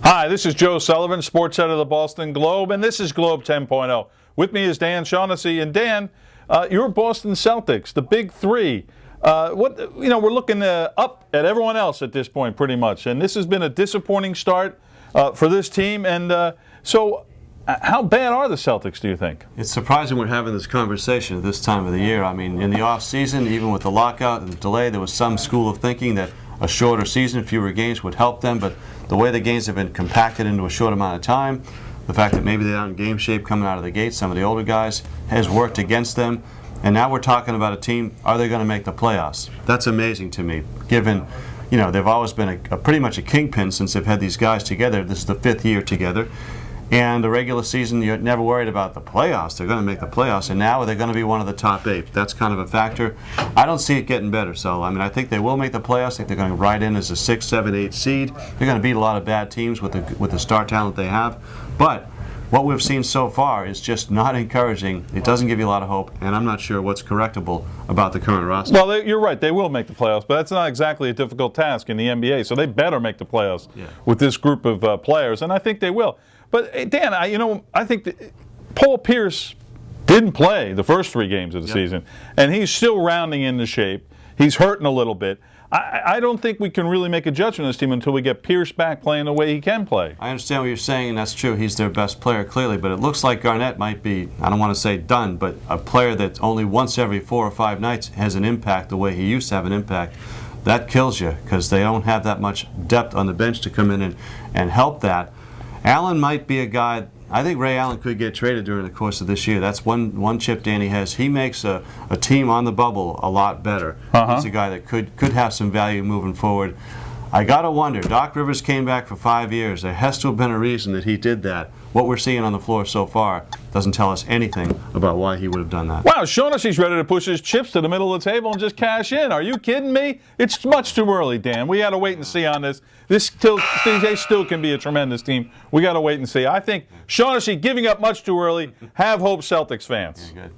Hi, this is Joe Sullivan, sports editor of the Boston Globe, and this is Globe 10.0. With me is Dan Shaughnessy, and Dan, your Boston Celtics, the Big Three. We're looking up at everyone else at this point, pretty much, and this has been a disappointing start for this team. And so, how bad are the Celtics, do you think? It's surprising we're having this conversation at this time of the year. I mean, in the off season, even with the lockout and the delay, there was some school of thinking that a shorter season, fewer games would help them, but the way the games have been compacted into a short amount of time, the fact that maybe they're not in game shape coming out of the gate, some of the older guys, has worked against them. And now we're talking about a team, are they going to make the playoffs? That's amazing to me, given, they've always been pretty much a kingpin since they've had these guys together. This is the 5th year together. And the regular season, you're never worried about the playoffs. They're going to make the playoffs, and now they're going to be one of the top 8. That's kind of a factor. I don't see it getting better. So, I think they will make the playoffs. I think they're going to ride in as a 6, 7, 8 seed. They're going to beat a lot of bad teams with the star talent they have. But what we've seen so far is just not encouraging. It doesn't give you a lot of hope, and I'm not sure what's correctable about the current roster. Well, you're right. They will make the playoffs, but that's not exactly a difficult task in the NBA. So they better make the playoffs with this group of players, and I think they will. But Dan, I think that Paul Pierce didn't play the first 3 games of the season, and he's still rounding into shape. He's hurting a little bit. I don't think we can really make a judgment on this team until we get Pierce back playing the way he can play. I understand what you're saying, and that's true. He's their best player, clearly, but it looks like Garnett might be, I don't want to say done, but a player that only once every 4 or 5 nights has an impact the way he used to have an impact. That kills you because they don't have that much depth on the bench to come in and help that. Allen might be a guy. I think Ray Allen could get traded during the course of this year. That's one chip Danny has. He makes a team on the bubble a lot better. He's a guy that could have some value moving forward. I got to wonder, Doc Rivers came back for 5 years. There has to have been a reason that he did that. What we're seeing on the floor so far doesn't tell us anything about why he would have done that. Wow, Shaughnessy's ready to push his chips to the middle of the table and just cash in. Are you kidding me? It's much too early, Dan. We got to wait and see on this. They still can be a tremendous team. We got to wait and see. I think Shaughnessy giving up much too early. Have hope, Celtics fans. Yeah, good.